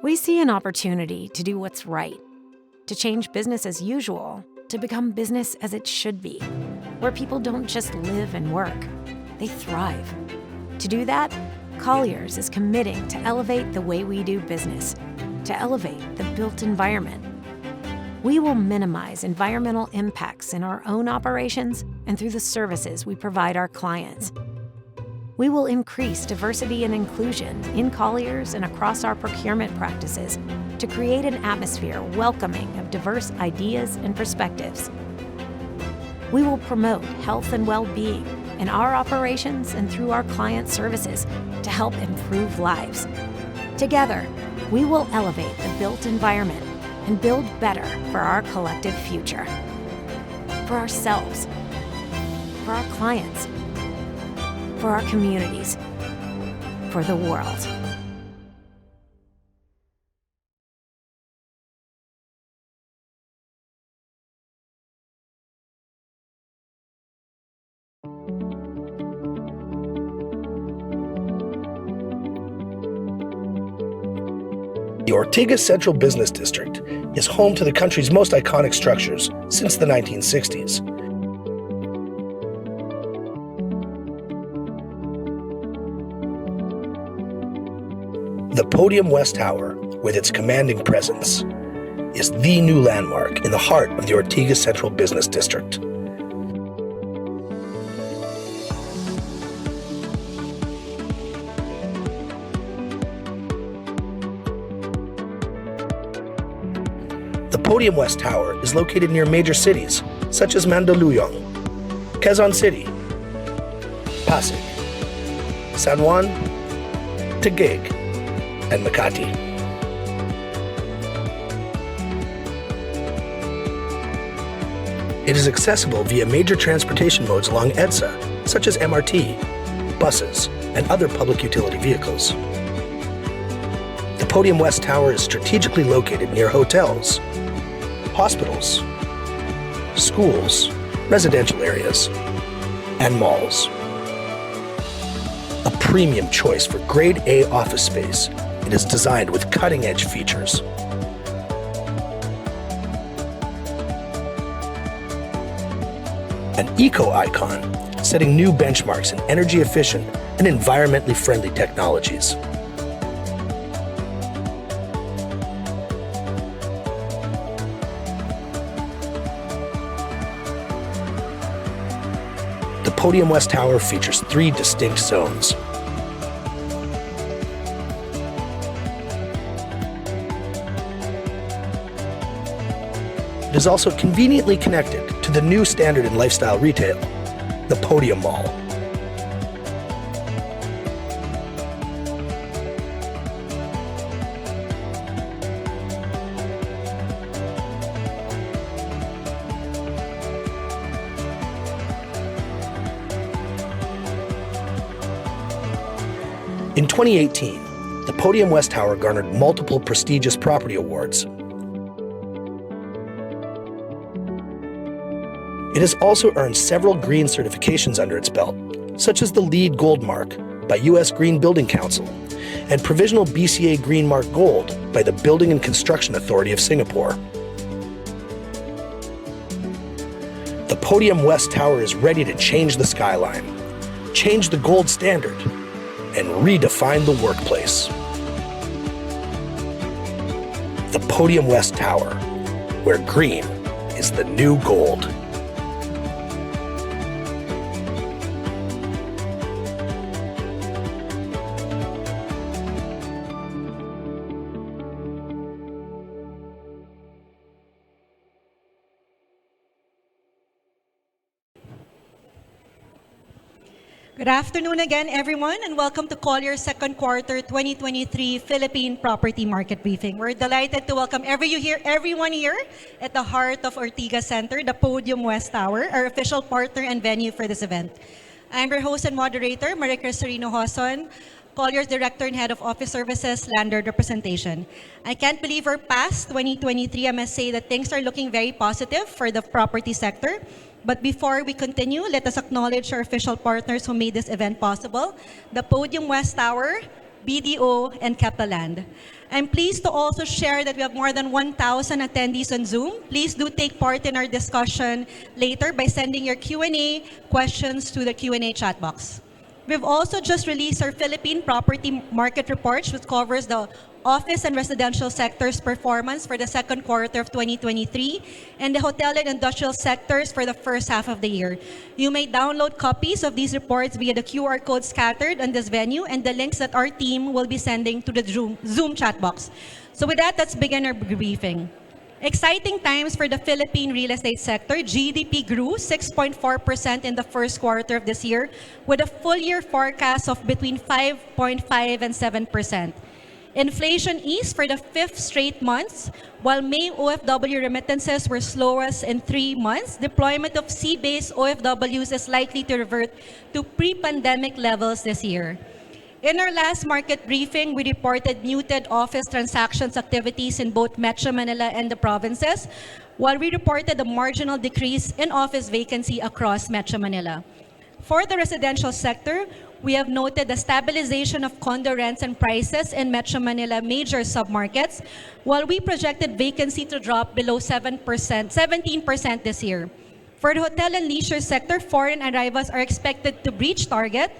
We see an opportunity to do what's right, to change business as usual, to become business as it should be, where people don't just live and work, they thrive. To do that, Colliers is committing to elevate the way we do business, to elevate the built environment. We will minimize environmental impacts in our own operations and through the services we provide our clients. We will increase diversity and inclusion in Colliers and across our procurement practices to create an atmosphere welcoming of diverse ideas and perspectives. We will promote health and well-being in our operations and through our client services to help improve lives. Together, we will elevate the built environment and build better for our collective future. For ourselves, for our clients, for our communities, for the world. The Ortigas Central Business District is home to the country's most iconic structures since the 1960s. The Podium West Tower, with its commanding presence, is the new landmark in the heart of the Ortigas Central Business District. The Podium West Tower is located near major cities such as Mandaluyong, Quezon City, Pasig, San Juan, Taguig, and Makati. It is accessible via major transportation modes along EDSA, such as MRT, buses, and other public utility vehicles. The Podium West Tower is strategically located near hotels, hospitals, schools, residential areas, and malls. A premium choice for Grade A office space, it is designed with cutting-edge features. An eco-icon, setting new benchmarks in energy-efficient and environmentally friendly technologies. The Podium West Tower features 3 distinct zones. It is also conveniently connected to the new standard in lifestyle retail, the Podium Mall. In 2018, the Podium West Tower garnered multiple prestigious property awards. It has also earned several green certifications under its belt, such as the LEED Gold Mark by U.S. Green Building Council and Provisional BCA Green Mark Gold by the Building and Construction Authority of Singapore. The Podium West Tower is ready to change the skyline, change the gold standard, and redefine the workplace. The Podium West Tower, where green is the new gold. Good afternoon again, everyone, and welcome to Colliers' second quarter 2023 Philippine Property Market Briefing. We're delighted to welcome everyone here at the heart of Ortigas Center, the Podium West Tower, our official partner and venue for this event. I'm your host and moderator, Maricris Serino-Hoson, Colliers Director and Head of Office Services, Landlord Representation. I can't believe we're past 2023. I must say that things are looking very positive for the property sector. But before we continue, let us acknowledge our official partners who made this event possible. The Podium West Tower, BDO, and Keppel. I'm pleased to also share that we have more than 1,000 attendees on Zoom. Please do take part in our discussion later by sending your Q&A questions to the Q&A chat box. We've also just released our Philippine Property Market Report, which covers the office and residential sector's performance for the second quarter of 2023 and the hotel and industrial sectors for the first half of the year. You may download copies of these reports via the QR code scattered on this venue and the links that our team will be sending to the Zoom chat box. So with that, let's begin our briefing. Exciting times for the Philippine real estate sector. GDP grew 6.4% in the first quarter of this year with a full year forecast of between 5.5 and 7%. Inflation eased for the fifth straight months, while May OFW remittances were slowest in 3 months. Deployment of sea-based OFWs is likely to revert to pre-pandemic levels this year. In our last market briefing, we reported muted office transactions activities in both Metro Manila and the provinces, while we reported a marginal decrease in office vacancy across Metro Manila. For the residential sector, we have noted the stabilization of condo rents and prices in Metro Manila major submarkets, while we projected vacancy to drop below 17% this year. For the hotel and leisure sector, foreign arrivals are expected to breach target,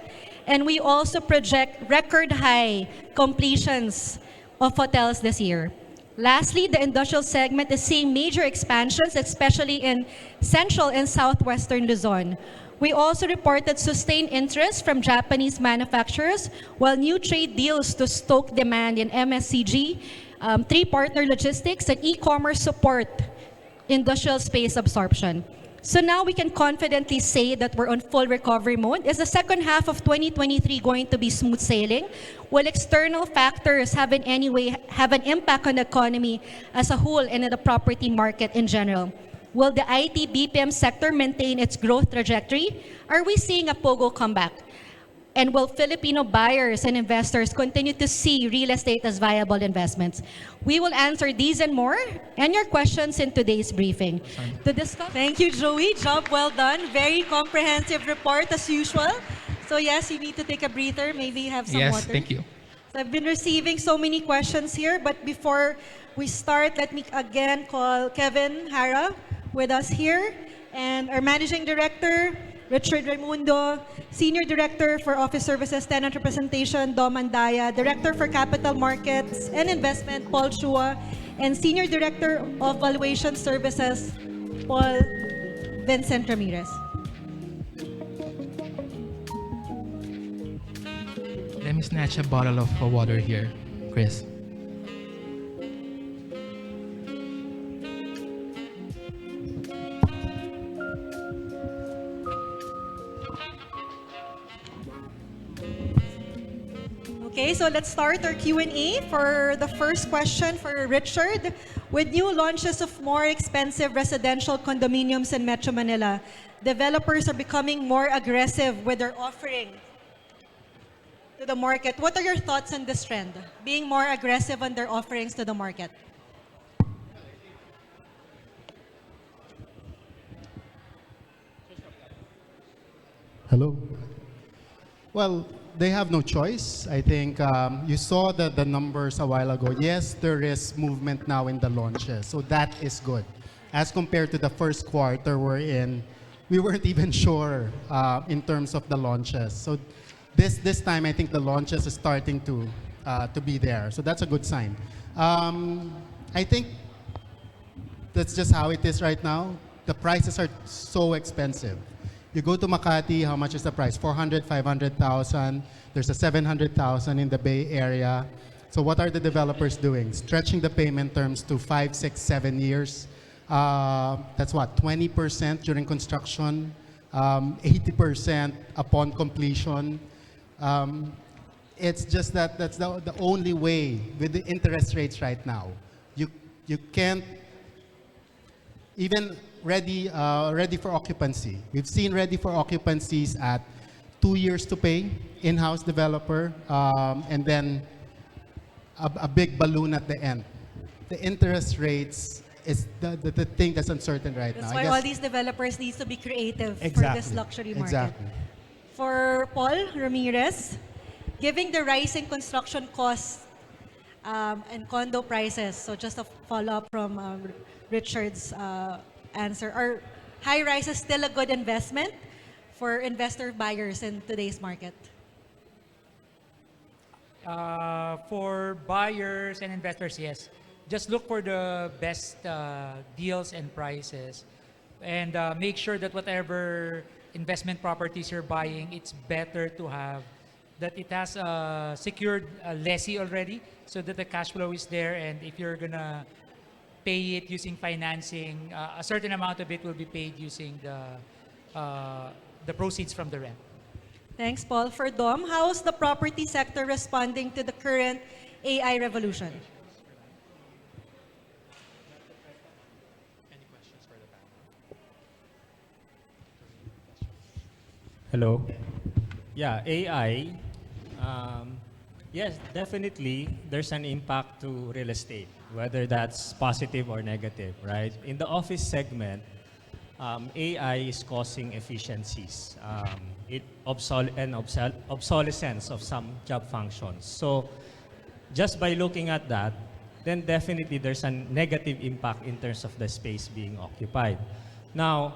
and we also project record high completions of hotels this year. Lastly, the industrial segment is seeing major expansions, especially in central and southwestern Luzon. We also reported sustained interest from Japanese manufacturers, while new trade deals to stoke demand in MSCG, three-partner logistics, and e-commerce support industrial space absorption. So now we can confidently say that we're on full recovery mode. Is the second half of 2023 going to be smooth sailing? Will external factors have in any way have an impact on the economy as a whole and in the property market in general? Will the IT BPM sector maintain its growth trajectory? Are we seeing a POGO comeback? And will Filipino buyers and investors continue to see real estate as viable investments? We will answer these and more and your questions in today's briefing. To discuss. Thank you, Joey. Job well done. Very comprehensive report as usual. So yes, you need to take a breather. Maybe have some water. Yes, thank you. So I've been receiving so many questions here, but before we start, let me again call Kevin Hara with us here, and our Managing Director, Richard Raimundo, Senior Director for Office Services Tenant Representation, Dom Andaya, Director for Capital Markets and Investment, Paul Chua, and Senior Director of Valuation Services, Paul Vincent Ramirez. Let me snatch a bottle of water here, Chris. Okay, so let's start our Q&A for the first question for Richard. With new launches of more expensive residential condominiums in Metro Manila, developers are becoming more aggressive with their offering to the market. What are your thoughts on this trend? Being more aggressive on their offerings to the market? Hello. Well, they have no choice. I think you saw the numbers a while ago. Yes, there is movement now in the launches, so that is good. As compared to the first quarter we're in, we weren't even sure in terms of the launches. So this time, I think the launches is starting to be there. So that's a good sign. I think that's just how it is right now. The prices are so expensive. You go to Makati, how much is the price? 400, 500,000. There's a 700,000 in the Bay Area. So what are the developers doing? Stretching the payment terms to 5, 6, 7 years. That's what, 20% during construction, 80% upon completion. It's just that that's the only way with the interest rates right now. You can't even ready for occupancy. We've seen ready for occupancies at 2 years to pay, in-house developer, and then a big balloon at the end. The interest rates is the thing that's uncertain right now. That's why all these developers need to be creative for this luxury market. Exactly. For Paul Ramirez, Given the rising construction costs and condo prices, so just a follow-up from Richard's answer, are high rises still a good investment for investor buyers in today's market? For buyers and investors, yes. Just look for the best deals and prices, and make sure that whatever investment properties you're buying, it's better to have that it has a secured lessee already, so that the cash flow is there, and if you're gonna pay it using financing, a certain amount of it will be paid using the proceeds from the rent. Thanks, Paul. For Dom, how's the property sector responding to the current AI revolution? Hello. Yeah, AI. Yes, definitely there's an impact to real estate, whether that's positive or negative, right? In the office segment, AI is causing efficiencies, obsolescence of some job functions. So just by looking at that, then definitely there's a negative impact in terms of the space being occupied. Now,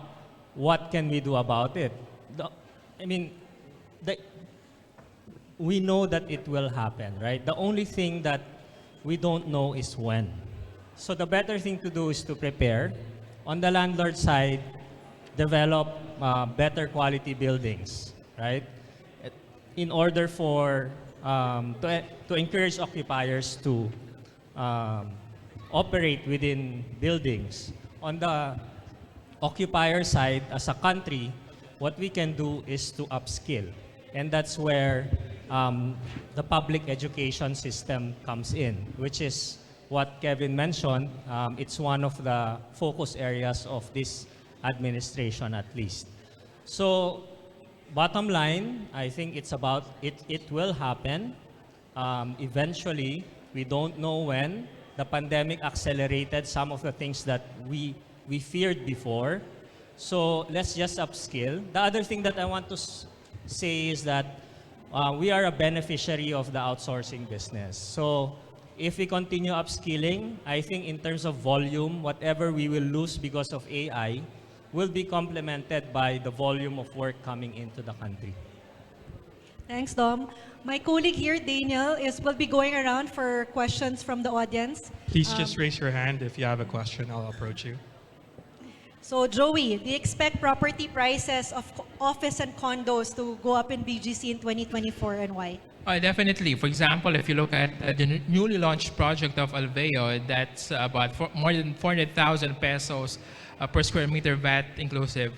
what can we do about it? We know that it will happen, right? The only thing that we don't know is when. So the better thing to do is to prepare. On the landlord side, develop better quality buildings, right? In order for to encourage occupiers to operate within buildings. On the occupier side, as a country, what we can do is to upskill. And that's where the public education system comes in, which is what Kevin mentioned. It's one of the focus areas of this administration, at least. So, bottom line, I think it's about, it will happen. Eventually, we don't know when. The pandemic accelerated some of the things that we feared before. So let's just upskill. The other thing that I want to say is that we are a beneficiary of the outsourcing business. So if we continue upskilling, I think in terms of volume, whatever we will lose because of AI will be complemented by the volume of work coming into the country. Thanks, Dom. My colleague here, Daniel, will be going around for questions from the audience. Please just raise your hand if you have a question. I'll approach you. So, Joey, do you expect property prices of office and condos to go up in BGC in 2024, and why? Definitely. For example, if you look at the newly launched project of Alveo, that's about more than 400,000 pesos per square meter VAT inclusive.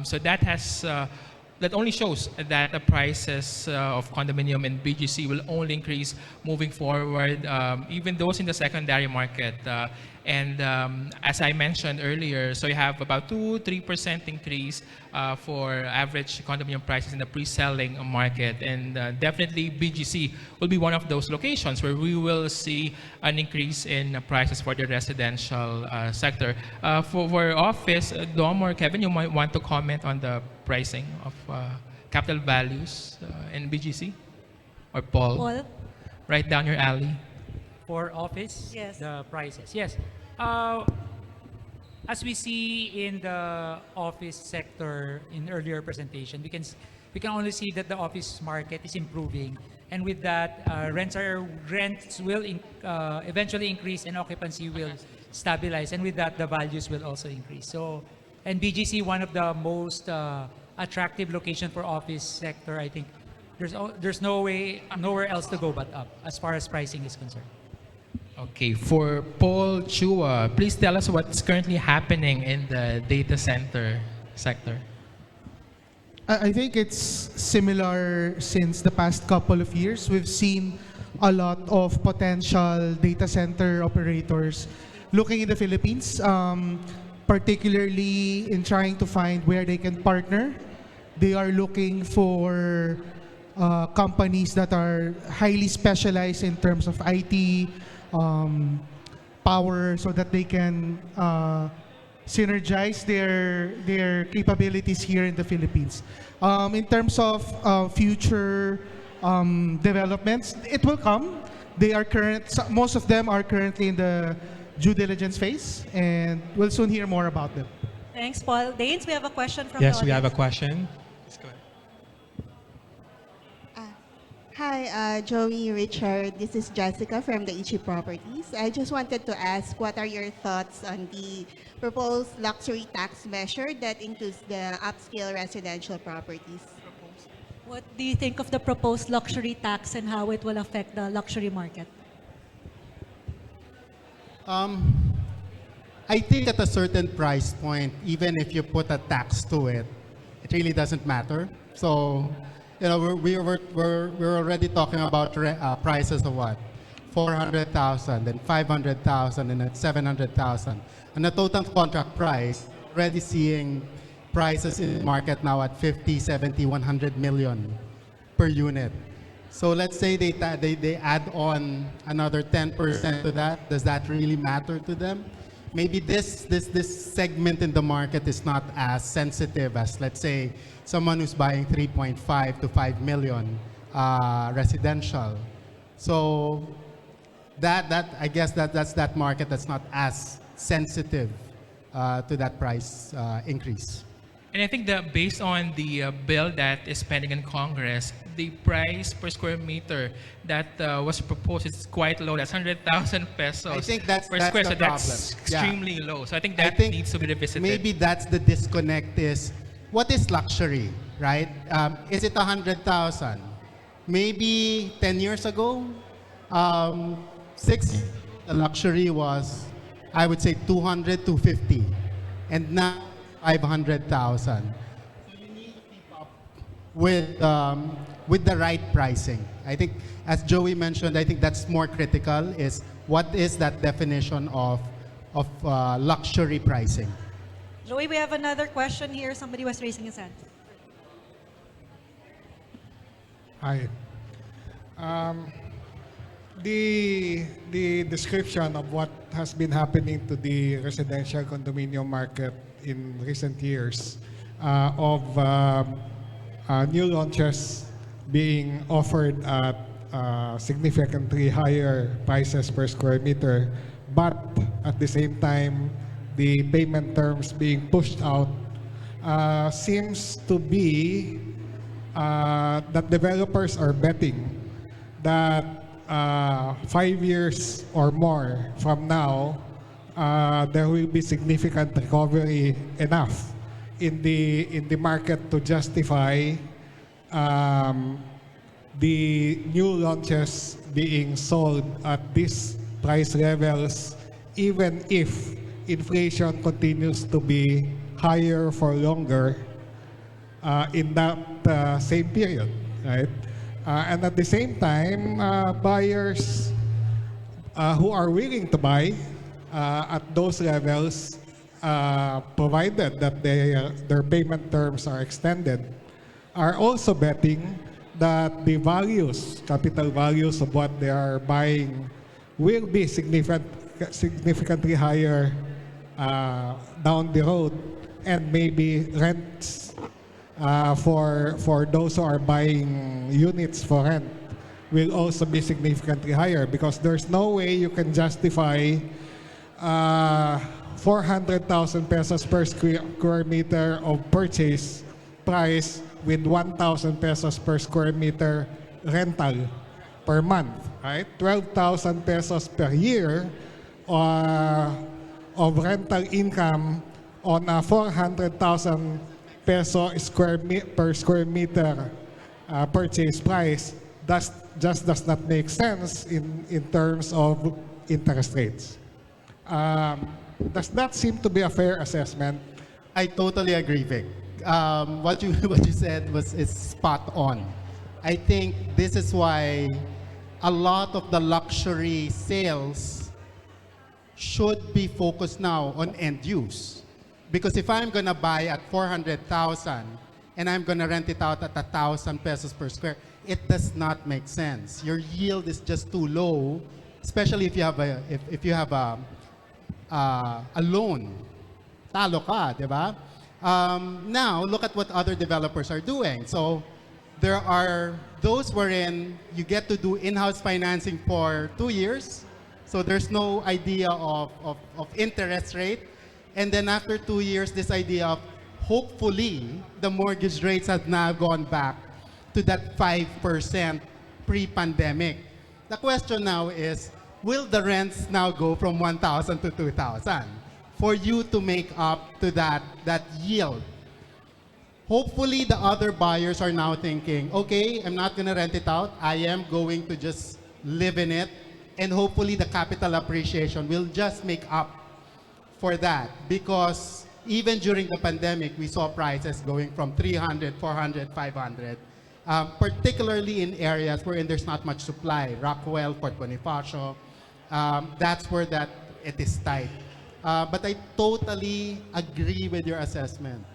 So that only shows that the prices of condominium in BGC will only increase moving forward, even those in the secondary market. And as I mentioned earlier, so you have about 2-3% increase for average condominium prices in the pre-selling market. And definitely BGC will be one of those locations where we will see an increase in prices for the residential sector. For office, Dom or Kevin, you might want to comment on the pricing of capital values in BGC? Or Paul? Paul? Right down your alley. For office, Yes. the prices. Yes. As we see in the office sector in earlier presentation, we can only see that the office market is improving, and with that, rents will eventually increase and occupancy will stabilize, and with that, the values will also increase. So, and BGC, one of the most attractive location for office sector, I think there's nowhere else to go but up as far as pricing is concerned. Okay, for Paul Chua, please tell us what's currently happening in the data center sector. I think it's similar since the past couple of years. We've seen a lot of potential data center operators looking in the Philippines, particularly in trying to find where they can partner. They are looking for companies that are highly specialized in terms of IT, power, so that they can synergize their capabilities here in the Philippines. In terms of future developments. It will come. Most of them are currently in the due diligence phase, and we'll soon hear more about them. Thanks, Paul. Danes, we have a question from Yes, the we have a audience. question. Let's go ahead. Hi, Joey, Richard. This is Jessica from the EG Properties. I just wanted to ask, what are your thoughts on the proposed luxury tax measure that includes the upscale residential properties? What do you think of the proposed luxury tax and how it will affect the luxury market? I think at a certain price point, even if you put a tax to it, it really doesn't matter. So, you know, we're already talking about prices of what? 400,000, then 500,000, and then 700,000. And the total contract price, already seeing prices in the market now at 50, 70, 100 million per unit. So let's say they add on another 10% to that. Does that really matter to them? Maybe this segment in the market is not as sensitive as, let's say, someone who's buying 3.5 to 5 million residential. So I guess that's that market that's not as sensitive to that price increase. And I think that based on the bill that is pending in Congress, the price per square meter that was proposed is quite low. That's 100,000 pesos I think that's per the square. So problem. that's extremely low. So I think I that think needs to be revisited. Maybe that's the disconnect is, what is luxury, right? Is it 100,000? Maybe 10 years ago, the luxury was, I would say 200, 250. And now 500,000. With the right pricing. I think, as Joey mentioned, I think that's more critical, is what is that definition of luxury pricing? Joey, we have another question here. Somebody was raising his hand. Hi. The description of what has been happening to the residential condominium market in recent years of new launches being offered at significantly higher prices per square meter, but at the same time the payment terms being pushed out seems to be that developers are betting that 5 years or more from now, there will be significant recovery enough in the market to justify the new launches being sold at these price levels, even if inflation continues to be higher for longer in that same period, right? And at the same time, buyers who are willing to buy at those levels, provided that their payment terms are extended, are also betting that the values, capital values of what they are buying will be significantly higher down the road, and maybe rents for those who are buying units for rent will also be significantly higher, because there's no way you can justify 400,000 pesos per square meter of purchase price with 1,000 pesos per square meter rental per month, right? 12,000 pesos per year of rental income on a 400,000 peso per square meter purchase price just does not make sense in terms of interest rates. Does that seem to be a fair assessment? I totally agree, Vic. What you said is spot on. I think this is why a lot of the luxury sales should be focused now on end use. Because if I'm gonna buy at 400,000 and I'm gonna rent it out at 1,000 pesos per square, it does not make sense. Your yield is just too low, especially if you have a loan. Talo ka, di ba? Now, look at what other developers are doing. So, There are those wherein you get to do in-house financing for 2 years, so there's no idea of interest rate. And then after 2 years, this idea of hopefully the mortgage rates have now gone back to that 5% pre-pandemic. The question now is, will the rents now go from 1,000 to 2,000 for you to make up to that yield? Hopefully, the other buyers are now thinking, okay, I'm not going to rent it out. I am going to just live in it. And hopefully, the capital appreciation will just make up for that. Because even during the pandemic, we saw prices going from 300, 400, 500, particularly in areas wherein there's not much supply. Rockwell, Port Bonifacio, that's where it is tight. But I totally agree with your assessment.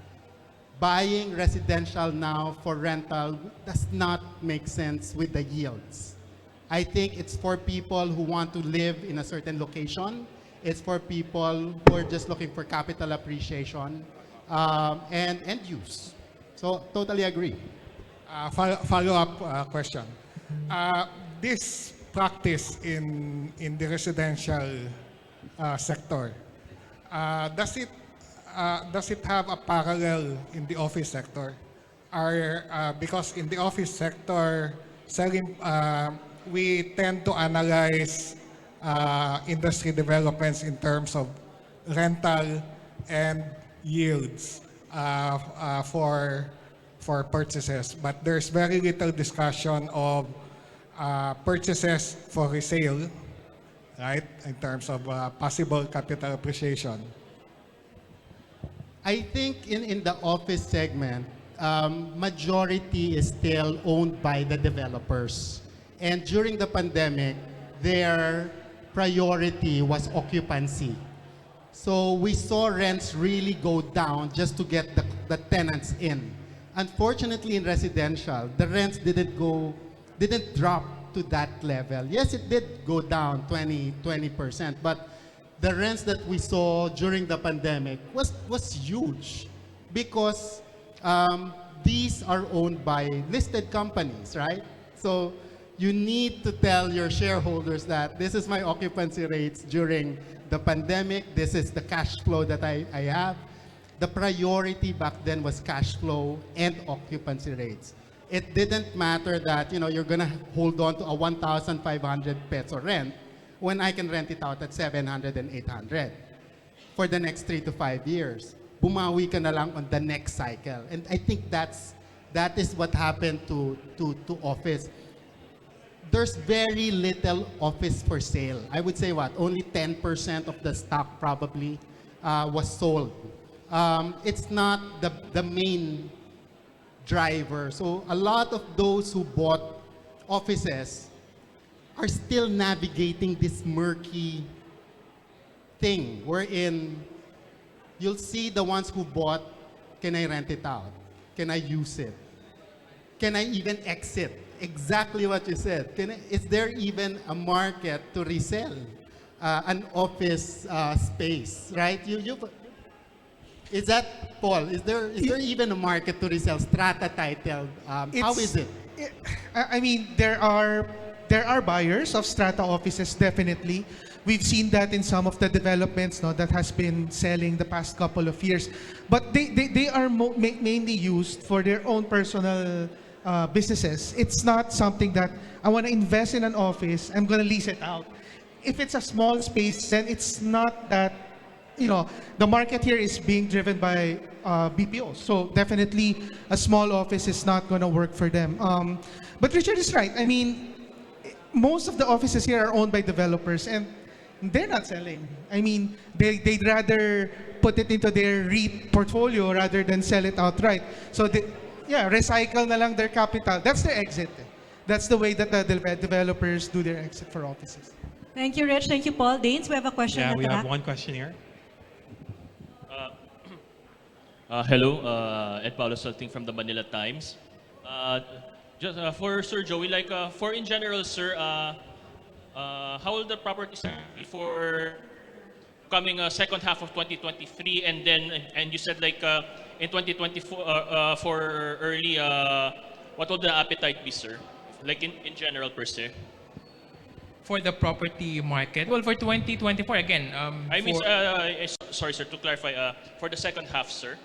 Buying residential now for rental does not make sense with the yields. I think it's for people who want to live in a certain location. It's for people who are just looking for capital appreciation and use. So totally agree. Follow-up question. This practice in the residential sector, does it have a parallel in the office sector? Because in the office sector, we tend to analyze industry developments in terms of rental and yields for purchases, but there's very little discussion of purchases for resale, right, in terms of possible capital appreciation. I think in the office segment, majority is still owned by the developers. And during the pandemic, their priority was occupancy. So we saw rents really go down just to get the tenants in. Unfortunately, in residential, the rents didn't drop to that level. Yes, it did go down 20%, but the rents that we saw during the pandemic was huge because these are owned by listed companies, right? So you need to tell your shareholders that this is my occupancy rates during the pandemic, this is the cash flow that I have. The priority back then was cash flow and occupancy rates. It didn't matter that you're gonna hold on to a 1,500 peso rent when I can rent it out at 700 and 800 for the next 3 to 5 years. Bumawi ka na lang on the next cycle. And I think that is what happened to office. There's very little office for sale. I would say only 10% of the stock probably was sold. It's not the main driver. So a lot of those who bought offices are still navigating this murky thing wherein you'll see the ones who bought, can I rent it out? Can I use it? Can I even exit? Exactly what you said. Is there even a market to resell an office space, right? Is that, Paul, is there even a market to resell strata title? How is it? I mean, there are buyers of strata offices, definitely. We've seen that in some of the developments that has been selling the past couple of years. But they are mainly used for their own personal businesses. It's not something that I want to invest in an office, I'm going to lease it out. If it's a small space, then it's not that, the market here is being driven by BPOs. So definitely a small office is not going to work for them. But Richard is right. I mean, most of the offices here are owned by developers and they're not selling. I mean, they'd rather put it into their REIT portfolio rather than sell it outright. So recycle na lang their capital. That's their exit. That's the way that the developers do their exit for offices. Thank you, Rich. Thank you, Paul. Danes, we have a question Yeah, at we the have back. one question here. Hello, Ed Paulo Salting from the Manila Times. Just for Sir Joey, for in general, sir, how will the properties be for coming second half of 2023, and you said in 2024 for early what will the appetite be, sir? Like in general per se. For the property market, well, for 2024, again, I mean, sorry, sir, to clarify, for the second half, sir.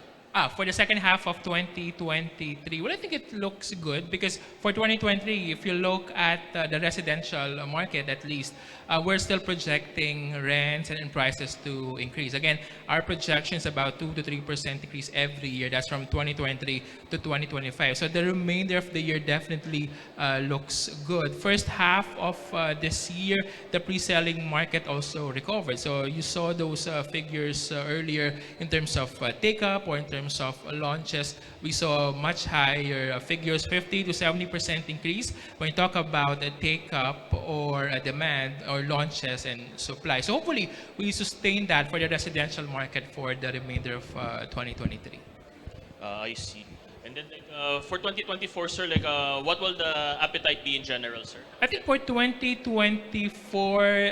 For the second half of 2023, well, I think it looks good because for 2023, if you look at the residential market, at least, we're still projecting rents and prices to increase. Again, our projection is about 2 to 3% increase every year. That's from 2023 to 2025. So the remainder of the year definitely looks good. First half of this year, the pre-selling market also recovered. So you saw those figures earlier in terms of take-up or in terms of launches. We saw much higher figures, 50 to 70% increase when you talk about a take-up or a demand or launches and supply. So hopefully we sustain that for the residential market for the remainder of 2023. I see. And then for 2024, sir, what will the appetite be in general, sir? I think for 2024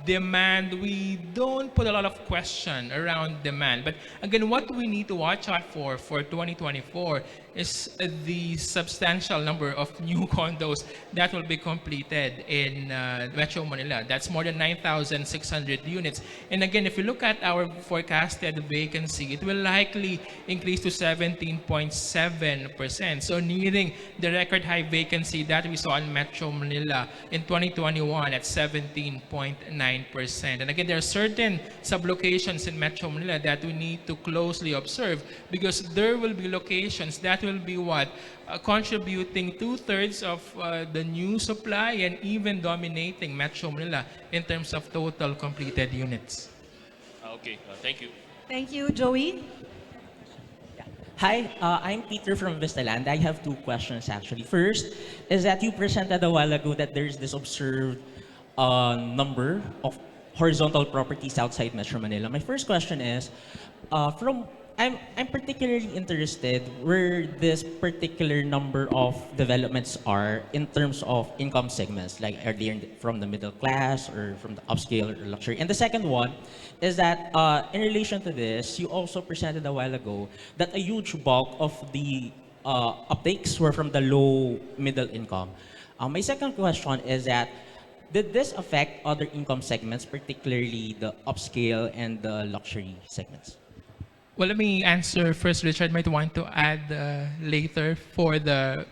demand, we don't put a lot of question around demand. But again, what we need to watch out for 2024 is the substantial number of new condos that will be completed in Metro Manila. That's more than 9,600 units. And again, if you look at our forecasted vacancy, it will likely increase to 17.7%. So nearing the record high vacancy that we saw in Metro Manila in 2021 at 17.9%. And again, there are certain sublocations in Metro Manila that we need to closely observe because there will be locations that will be contributing 2/3 of the new supply and even dominating Metro Manila in terms of total completed units. Okay, thank you. Thank you, Joey. Hi, I'm Peter from Vistaland. I have two questions actually. First is that you presented a while ago that there's this observed number of horizontal properties outside Metro Manila. My first question is, I'm particularly interested where this particular number of developments are in terms of income segments, like are they from the middle class or from the upscale or luxury? And the second one is that in relation to this, you also presented a while ago that a huge bulk of the uptakes were from the low middle income. My second question is that did this affect other income segments, particularly the upscale and the luxury segments? Well, let me answer first. Richard might want to add later for the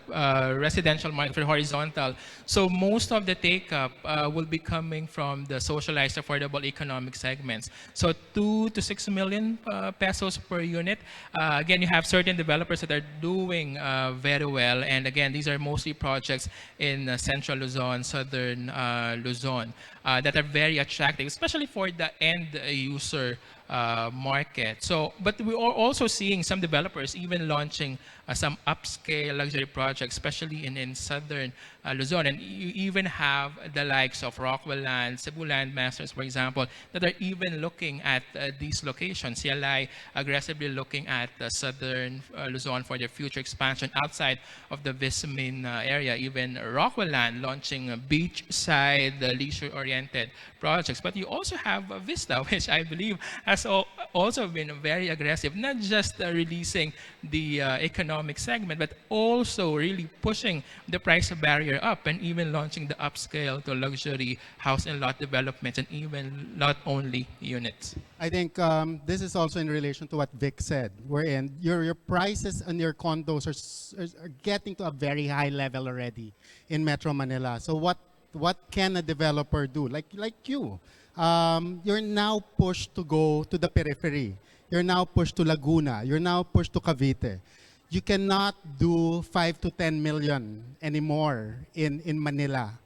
residential market, for horizontal. So most of the take-up will be coming from the socialized affordable economic segments. So 2 to 6 million pesos per unit. Again, you have certain developers that are doing very well. And again, these are mostly projects in central Luzon, southern Luzon that are very attractive, especially for the end user market. So, but we are also seeing some developers even launching some upscale luxury projects, especially in southern Luzon. And you even have the likes of Rockwell Land, Cebu Land Masters, for example, that are even looking at these locations. CLI aggressively looking at southern Luzon for their future expansion outside of the Vismin area. Even Rockwell Land launching beachside, leisure-oriented projects. But you also have Vista, which I believe has also been very aggressive, not just releasing the economic segment, but also really pushing the price barrier up and even launching the upscale to luxury house and lot developments and even lot-only units. I think this is also in relation to what Vic said, wherein your prices on your condos are getting to a very high level already in Metro Manila. So what can a developer do? Like you, you're now pushed to go to the periphery. You're now pushed to Laguna. You're now pushed to Cavite. You cannot do 5 to 10 million anymore in Manila.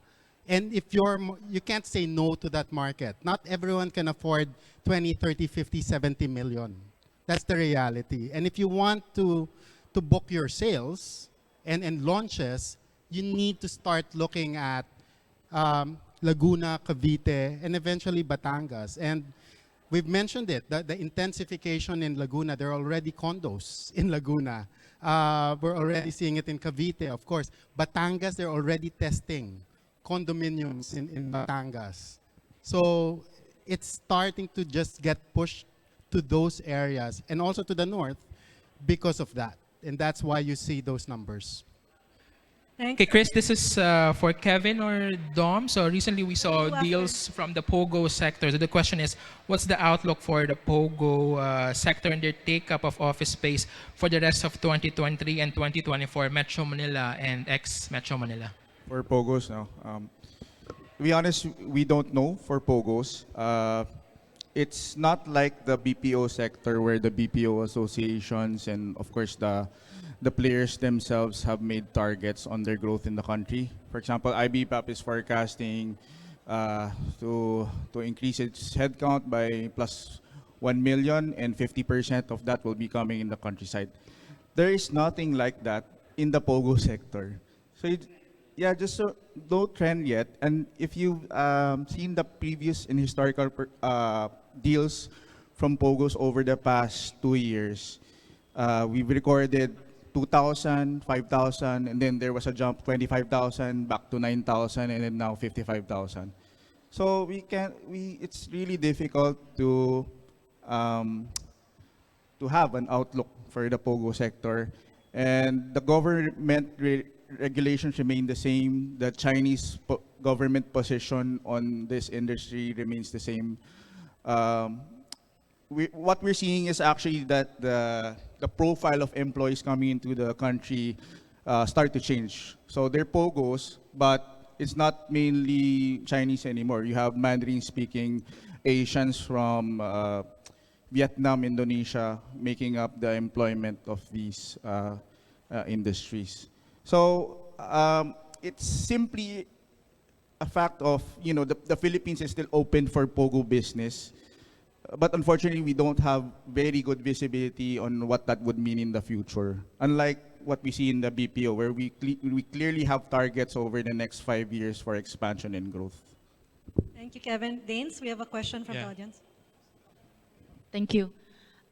And if you can't say no to that market. Not everyone can afford 20, 30, 50, 70 million. That's the reality. And if you want to book your sales and launches, you need to start looking at Laguna, Cavite, and eventually Batangas. And we've mentioned it, the intensification in Laguna. There are already condos in Laguna. We're already seeing it in Cavite, of course. Batangas, they're already testing condominiums in Batangas. So it's starting to just get pushed to those areas and also to the north because of that. And that's why you see those numbers. Thanks. Okay, Chris, this is for Kevin or Dom. So recently we saw You after. deals from the POGO sector. So the question is, what's the outlook for the POGO sector and their take-up of office space for the rest of 2023 and 2024, Metro Manila and ex-Metro Manila? For Pogos, no. To be honest, we don't know for Pogos. It's not like the BPO sector where the BPO associations and of course the players themselves have made targets on their growth in the country. For example, IBPAP is forecasting to increase its headcount by plus 1 million, and 50% of that will be coming in the countryside. There is nothing like that in the Pogo sector. So yeah, just so no trend yet. And if you've seen the previous and historical deals from Pogos over the past 2 years, we've recorded 2,000, 5,000, and then there was a jump 25,000 back to 9,000, and then now 55,000. So it's really difficult to have an outlook for the Pogo sector, and the government regulations remain the same. The Chinese government position on this industry remains the same. What we're seeing is actually that the profile of employees coming into the country start to change. So they're Pogos, but it's not mainly Chinese anymore. You have Mandarin-speaking Asians from Vietnam, Indonesia, making up the employment of these industries. So it's simply a fact of, the Philippines is still open for Pogo business. But unfortunately, we don't have very good visibility on what that would mean in the future. Unlike what we see in the BPO, where we clearly have targets over the next 5 years for expansion and growth. Thank you, Kevin. Danes, we have a question from the audience. Thank you.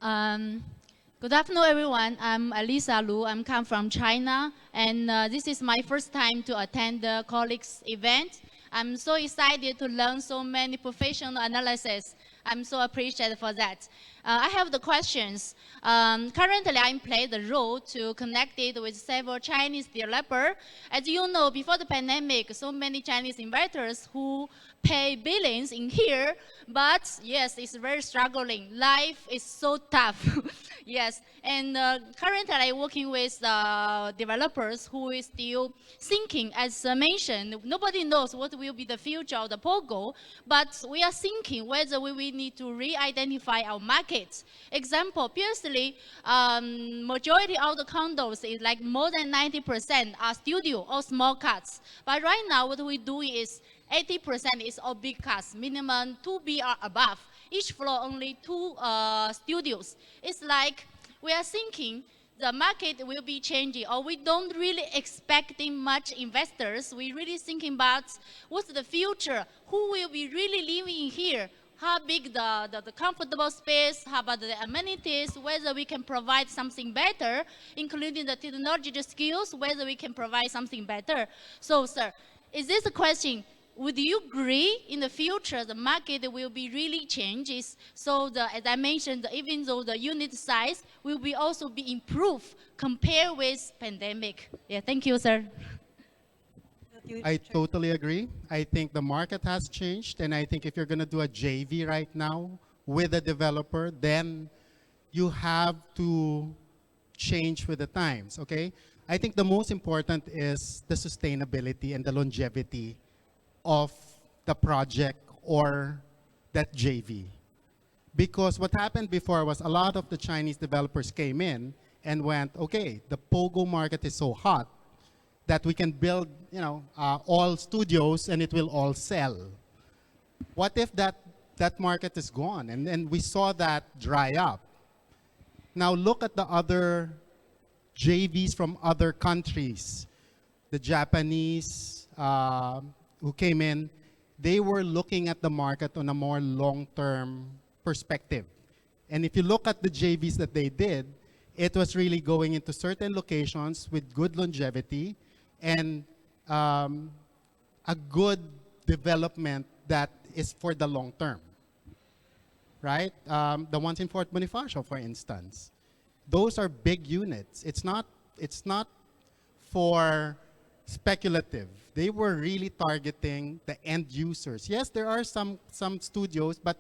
Good afternoon, everyone. I'm Alisa Lu. I'm come from China, and this is my first time to attend the Colliers event. I'm so excited to learn so many professional analysis. I'm so appreciated for that. I have the questions. Currently, I play the role to connect it with several Chinese developers. As you know, before the pandemic, so many Chinese investors who pay billions in here, but yes, it's very struggling. Life is so tough. Yes, and currently I'm working with developers who is still thinking, as mentioned, nobody knows what will be the future of the Pogo, but we are thinking whether we will need to re-identify our markets. Example, obviously, majority of the condos is like more than 90% are studio or small cuts. But right now, what we're doing is 80% is all big cuts, minimum 2B or above. Each floor only 2 studios. It's like we are thinking the market will be changing, or we don't really expecting much investors. We're really thinking about what's the future, who will be really living here, how big the comfortable space, how about the amenities, whether we can provide something better, including the technological skills, whether we can provide something better. So, sir, is this a question? Would you agree in the future the market will be really changes? So as I mentioned, even though the unit size will be also be improved compared with pandemic. Yeah, thank you, sir. I totally agree. I think the market has changed, and I think if you're going to do a JV right now with a developer, then you have to change with the times, okay? I think the most important is the sustainability and the longevity of the project or that JV. Because what happened before was a lot of the Chinese developers came in and went, okay, the Pogo market is so hot that we can build, all studios and it will all sell. What if that market is gone? And we saw that dry up. Now look at the other JVs from other countries. The Japanese who came in, they were looking at the market on a more long-term perspective. And if you look at the JVs that they did, it was really going into certain locations with good longevity and a good development that is for the long term, right? The ones in Fort Bonifacio, for instance, those are big units. It's not for speculative. They were really targeting the end users. Yes, there are some studios, but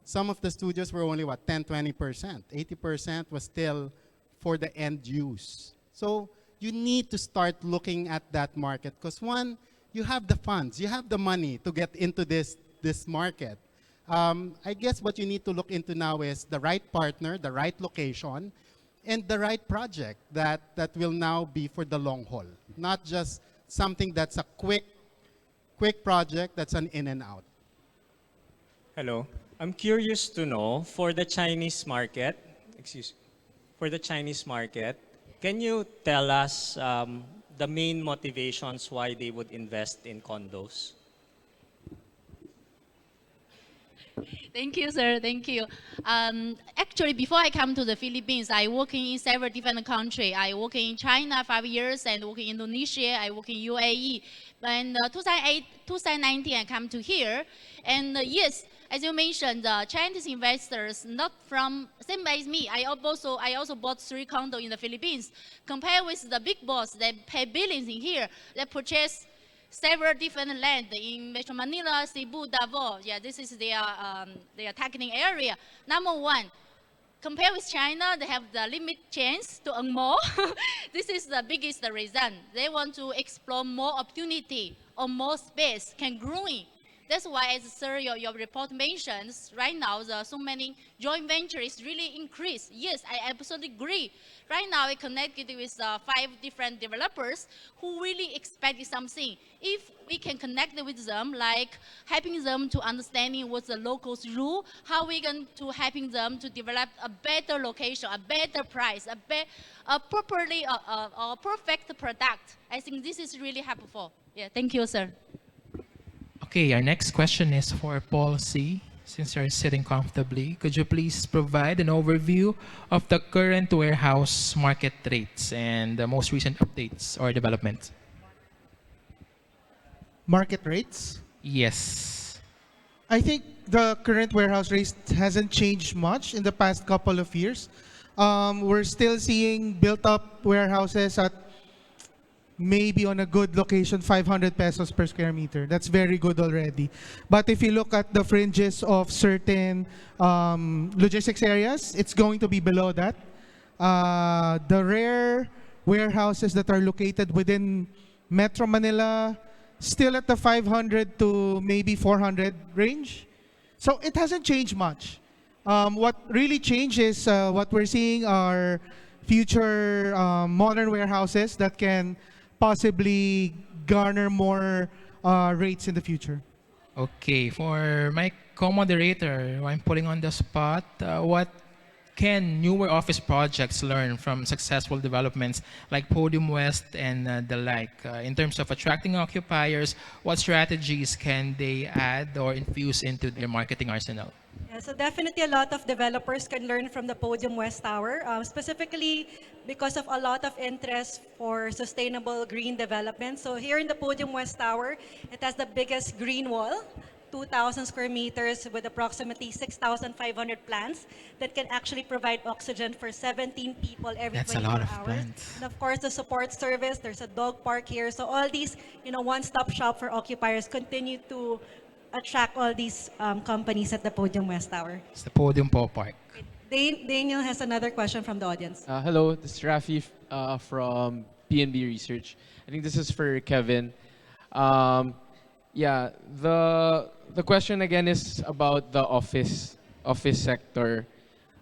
some of the studios were only, what, 10, 20%. 80% was still for the end use. So you need to start looking at that market because one, you have the funds, you have the money to get into this market. I guess what you need to look into now is the right partner, the right location, and the right project that will now be for the long haul, not just something that's a quick project that's an in and out. Hello. I'm curious to know, for the Chinese market, can you tell us the main motivations why they would invest in condos? Thank you, sir. Thank you. Actually, before I come to the Philippines, I work in several different countries. I work in China 5 years and work in Indonesia. I work in UAE. And 2019, I come to here. And yes, as you mentioned, the Chinese investors, not from same as me. I also bought 3 condos in the Philippines. Compared with the big boss, they pay billions in here. They purchase several different land in Metro Manila, Cebu, Davao. Yeah, this is their targeting area. Number one, compared with China, they have the limit chance to earn more. This is the biggest reason. They want to explore more opportunity or more space can grow in. That's why, as sir, your report mentions, right now, so many joint ventures really increased. Yes, I absolutely agree. Right now, I connected with 5 different developers who really expected something. If we can connect with them, like helping them to understanding what the locals rule, how we going to helping them to develop a better location, a better price, a perfect product. I think this is really helpful. Yeah, thank you, sir. Okay, our next question is for Paul C. Since you're sitting comfortably, could you please provide an overview of the current warehouse market rates and the most recent updates or developments? Market rates? Yes. I think the current warehouse rate hasn't changed much in the past couple of years. We're still seeing built-up warehouses at maybe on a good location, 500 pesos per square meter. That's very good already. But if you look at the fringes of certain logistics areas, it's going to be below that. The rare warehouses that are located within Metro Manila, still at the 500 to maybe 400 range. So it hasn't changed much. What really changed is what we're seeing are future modern warehouses that can possibly garner more rates in the future. Okay, for my co-moderator, who I'm putting on the spot, what can newer office projects learn from successful developments like Podium West and the like? In terms of attracting occupiers, what strategies can they add or infuse into their marketing arsenal? Yeah, so definitely a lot of developers can learn from the Podium West Tower, specifically because of a lot of interest for sustainable green development. So here in the Podium West Tower, it has the biggest green wall, 2,000 square meters with approximately 6,500 plants that can actually provide oxygen for 17 people every That's a 24 lot of hours. plants. And of course, the support service, there's a dog park here. So all these, one-stop shop for occupiers continue to attract all these companies at the Podium West Tower. It's the Podium Pop Park. Daniel has another question from the audience. Hello, this is Rafi from PNB Research. I think this is for Kevin. Yeah, the question again is about the office sector,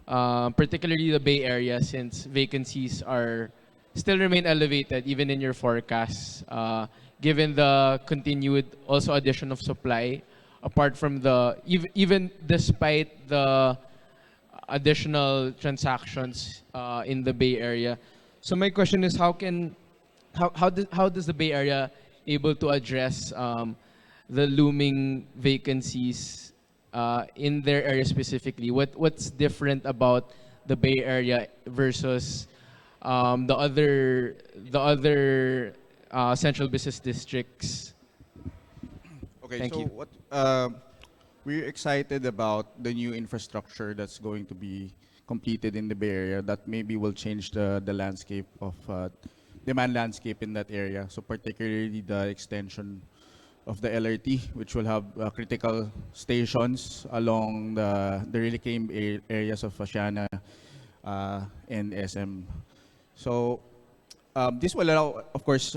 particularly the Bay Area, since vacancies are still remain elevated even in your forecasts, given the continued also addition of supply, apart from even despite the additional transactions in the Bay Area. So my question is, how does the Bay Area able to address the looming vacancies in their area specifically? What's different about the Bay Area versus the other central business districts? Okay, Thank so you. We're excited about the new infrastructure that's going to be completed in the Bay Area that maybe will change the landscape of demand landscape in that area. So particularly the extension of the LRT, which will have critical stations along the reclaimed areas of Asiana and SM. So this will allow, of course,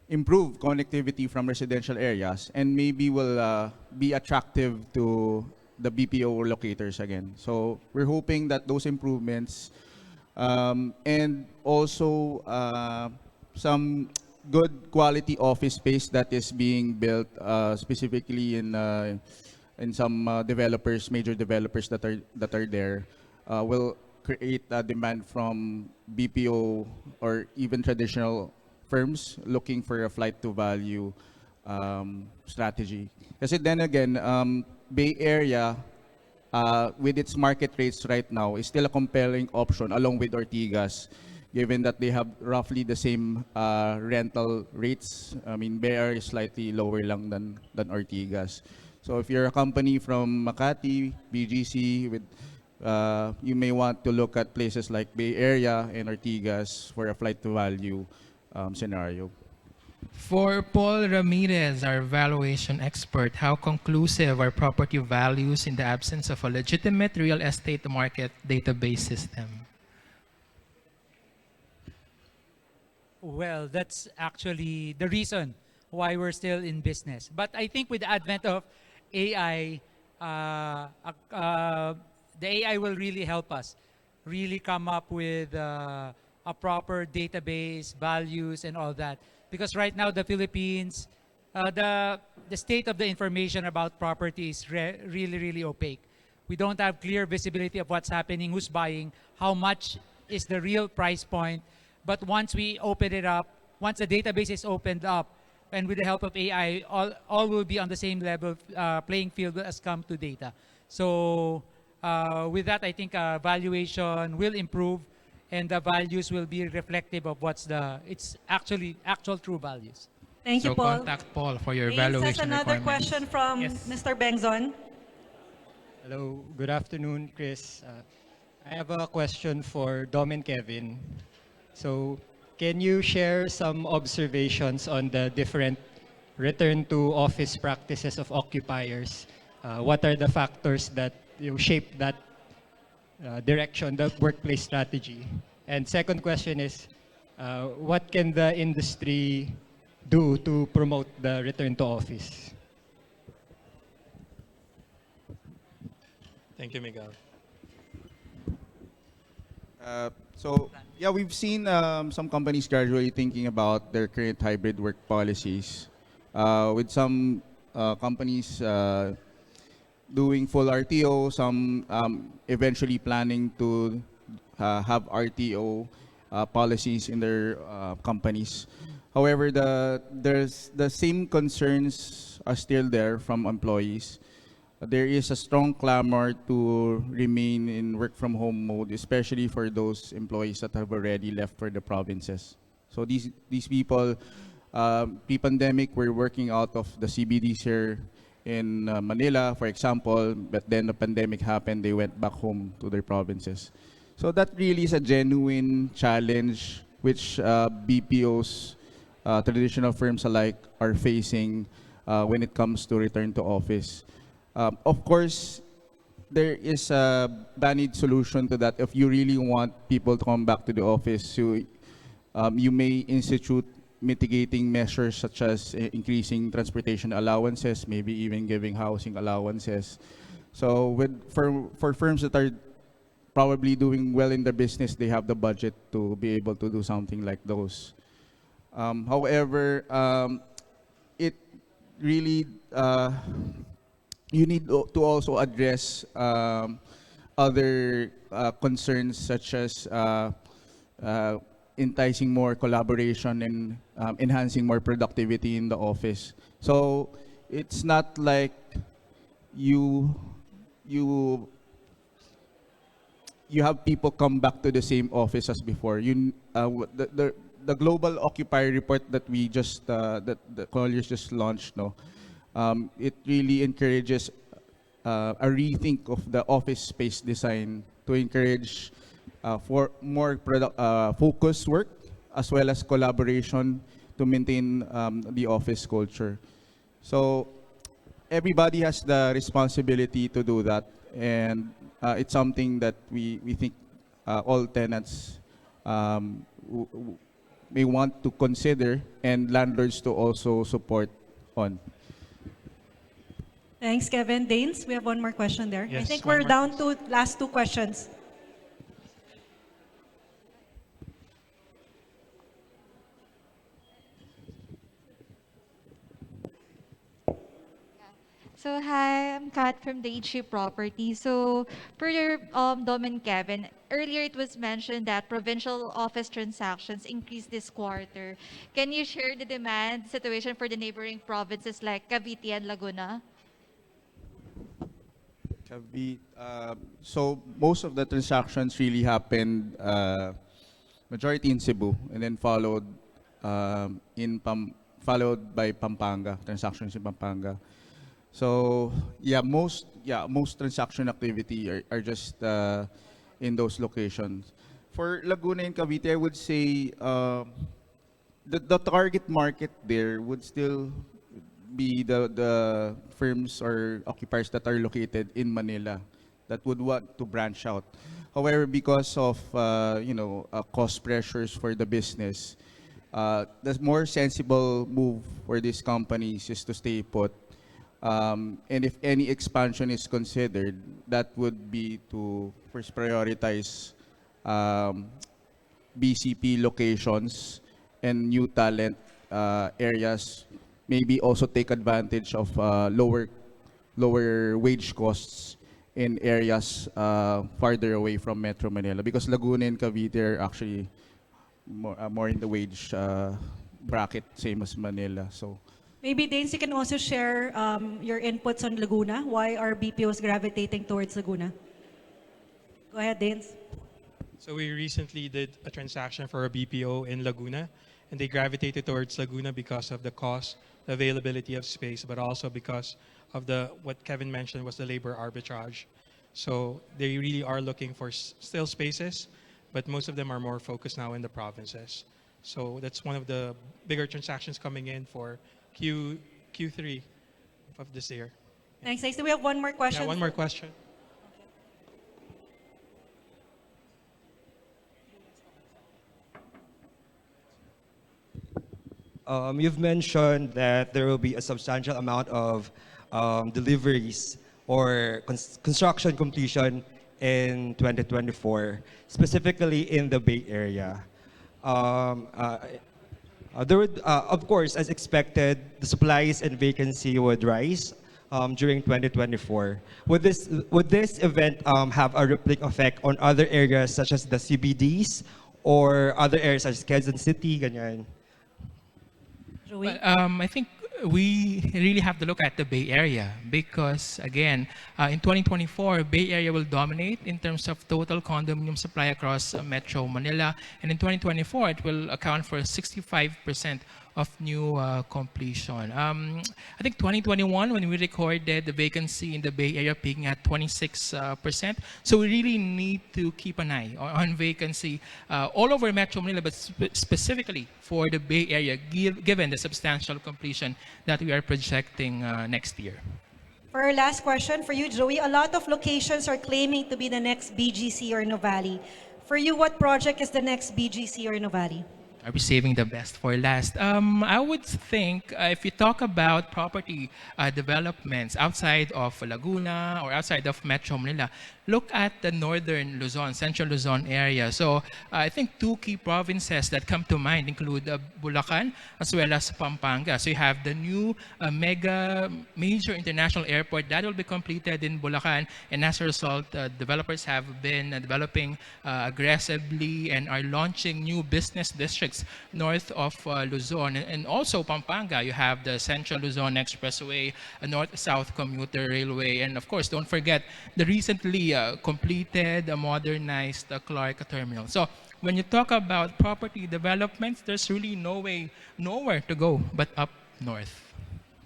improve connectivity from residential areas and maybe will be attractive to the BPO locators again. So we're hoping that those improvements and also some good quality office space that is being built specifically in some developers, major developers that are there, will create a demand from BPO or even traditional firms looking for a flight to value strategy. Kasi then again, Bay Area with its market rates right now is still a compelling option along with Ortigas, given that they have roughly the same rental rates. I mean, Bay Area is slightly lower lang than Ortigas. So if you're a company from Makati, BGC, with you may want to look at places like Bay Area and Ortigas for a flight to value scenario. For Paul Ramirez, our valuation expert, how conclusive are property values in the absence of a legitimate real estate market database system? Well, that's actually the reason why we're still in business. But I think with the advent of AI, the AI will really help us really come up with a proper database, values, and all that. Because right now, the Philippines, the state of the information about property is really, really opaque. We don't have clear visibility of what's happening, who's buying, how much is the real price point. But once we open it up, once the database is opened up, and with the help of AI, all will be on the same level playing field as come to data. So with that, I think valuation will improve, and the values will be reflective of it's actually actual true values. Thank you, So Paul. contact Paul for your Ace valuation has another requirements. question from Mr. Bengzon. Hello, good afternoon, Chris. I have a question for Dom and Kevin. So, can you share some observations on the different return to office practices of occupiers? What are the factors that shape that direction, the workplace strategy? And second question is, what can the industry do to promote the return to office? Thank you, Miguel. So yeah, we've seen some companies gradually thinking about their current hybrid work policies, with some companies doing full RTO, some eventually planning to have RTO policies in their companies. However, there's the same concerns are still there from employees. There is a strong clamor to remain in work from home mode, especially for those employees that have already left for the provinces. So these people, pre-pandemic, were working out of the CBDs here in Manila, for example, but then the pandemic happened, they went back home to their provinces. So that really is a genuine challenge which BPOs, traditional firms alike, are facing when it comes to return to office. Of course, there is a banid solution to that. If you really want people to come back to the office, you may institute mitigating measures such as increasing transportation allowances, maybe even giving housing allowances. So for firms that are probably doing well in their business, they have the budget to be able to do something like those. However, it really you need to also address other concerns such as enticing more collaboration and enhancing more productivity in the office. So it's not like you have people come back to the same office as before. The global occupier report that we just that the Colliers just launched, it really encourages a rethink of the office space design to encourage for more focused work as well as collaboration to maintain the office culture. So everybody has the responsibility to do that, and it's something that we think all tenants may want to consider and landlords to also support on. Thanks, Kevin. Danes, we have one more question there. I Yes, think one we're more down to last two questions. So hi, I'm Kat from the HU Property. So per your Dom and Kevin, earlier it was mentioned that provincial office transactions increased this quarter. Can you share the demand situation for the neighboring provinces like Cavite and Laguna? So most of the transactions really happened, majority in Cebu, and then followed followed by Pampanga, transactions in Pampanga. So most transaction activity are just in those locations. For Laguna and Cavite, I would say the target market there would still be the firms or occupiers that are located in Manila that would want to branch out. However, because of cost pressures for the business, the more sensible move for these companies is to stay put. And if any expansion is considered, that would be to first prioritize BCP locations and new talent areas. Maybe also take advantage of lower wage costs in areas farther away from Metro Manila, because Laguna and Cavite are actually more in the wage bracket, same as Manila. So. Maybe, Danes, you can also share your inputs on Laguna. Why are BPOs gravitating towards Laguna? Go ahead, Danes. So we recently did a transaction for a BPO in Laguna, and they gravitated towards Laguna because of the cost, the availability of space, but also because of what Kevin mentioned was the labor arbitrage. So they really are looking for still spaces, but most of them are more focused now in the provinces. So that's one of the bigger transactions coming in for Q3 of this year. Thanks. Do we have one more question? Yeah, one more question. You've mentioned that there will be a substantial amount of deliveries or construction completion in 2024, specifically in the Bay Area. There would, of course, as expected, the supplies and vacancy would rise during 2024. Would this event have a rippling effect on other areas such as the CBDs or other areas such as Quezon City, ganyan? Well, I think we really have to look at the Bay Area because, again, in 2024, Bay Area will dominate in terms of total condominium supply across Metro Manila. And in 2024, it will account for 65% of new completion. I think 2021, when we recorded the vacancy in the Bay Area peaking at 26%. So we really need to keep an eye on vacancy all over Metro Manila, but specifically for the Bay Area, given the substantial completion that we are projecting next year. For our last question for you, Joey, a lot of locations are claiming to be the next BGC or Novali. For you, what project is the next BGC or Novali? Are we saving the best for last? I would think if you talk about property developments outside of Laguna or outside of Metro Manila, look at the northern Luzon, central Luzon area. So I think two key provinces that come to mind include Bulacan as well as Pampanga. So you have the new major international airport that will be completed in Bulacan, and as a result, developers have been developing aggressively and are launching new business districts north of Luzon. And also Pampanga, you have the Central Luzon Expressway, a north-south commuter railway, and of course, don't forget the recently completed, modernized Clark terminal. So when you talk about property developments, there's really nowhere to go but up north.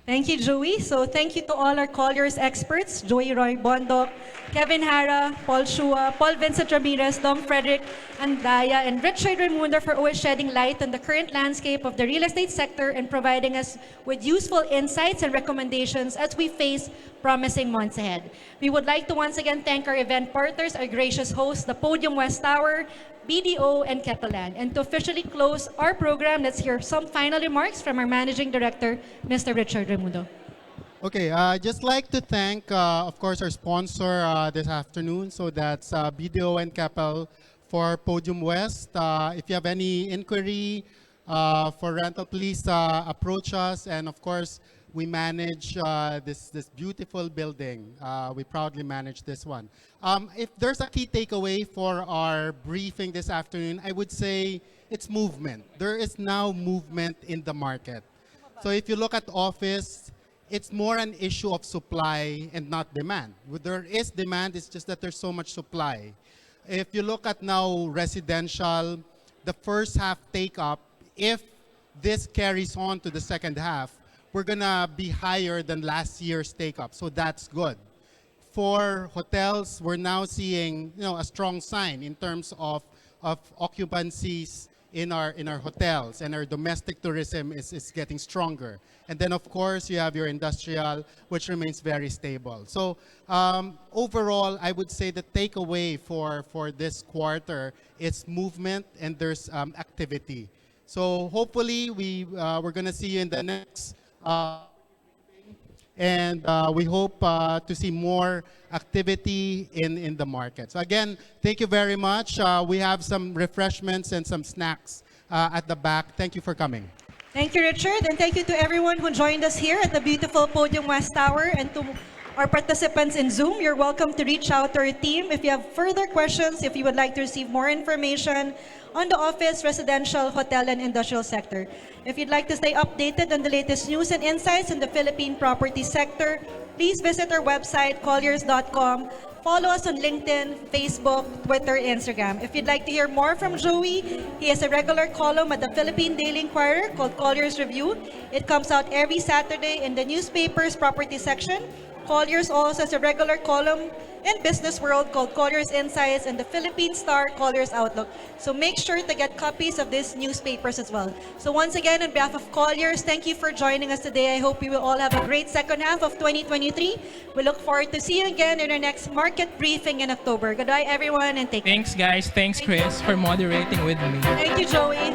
Thank you, Joey. So thank you to all our Colliers experts, Joey Roy Bondok, Kevin Hara, Paul Shua, Paul Vincent Ramirez, Dom Frederick Andaya, and Richard Raimundo for always shedding light on the current landscape of the real estate sector and providing us with useful insights and recommendations as we face promising months ahead. We would like to once again thank our event partners, our gracious hosts, the Podium West Tower, BDO, and Keppel. And to officially close our program, let's hear some final remarks from our Managing Director, Mr. Richard Raimundo. Okay, just like to thank, of course, our sponsor this afternoon. So that's BDO and Keppel for Podium West. If you have any inquiry for rental, please approach us. And of course, we manage this beautiful building. We proudly manage this one. If there's a key takeaway for our briefing this afternoon, I would say it's movement. There is now movement in the market. So if you look at office, it's more an issue of supply and not demand. There is demand, it's just that there's so much supply. If you look at now residential, the first half take-up, if this carries on to the second half, we're gonna be higher than last year's take-up, so that's good. For hotels, we're now seeing a strong sign in terms of occupancies in our hotels, and our domestic tourism is getting stronger. And then of course you have your industrial, which remains very stable. So overall, I would say the takeaway for this quarter is movement and there's activity. So hopefully we're gonna see you in the next and we hope to see more activity in the market. So again, thank you very much. We have some refreshments and some snacks at the back. Thank you for coming. Thank you, Richard, and thank you to everyone who joined us here at the beautiful Podium West Tower, and to our participants in Zoom. You're welcome to reach out to our team if you have further questions, if you would like to receive more information on the office, residential, hotel, and industrial sector. If you'd like to stay updated on the latest news and insights in the Philippine property sector, please visit our website, colliers.com. Follow us on LinkedIn, Facebook, Twitter, Instagram. If you'd like to hear more from Joey, he has a regular column at the Philippine Daily Inquirer called Colliers Review. It comes out every Saturday in the newspaper's property section. Colliers also has a regular column in Business World called Colliers Insights and the Philippine Star Colliers Outlook. So make sure to get copies of these newspapers as well. So once again, on behalf of Colliers, thank you for joining us today. I hope you will all have a great second half of 2023. We look forward to see you again in our next market briefing in October. Goodbye, everyone, and take care. Thanks, guys. Thanks, Chris, for moderating with me. Thank you, Joey.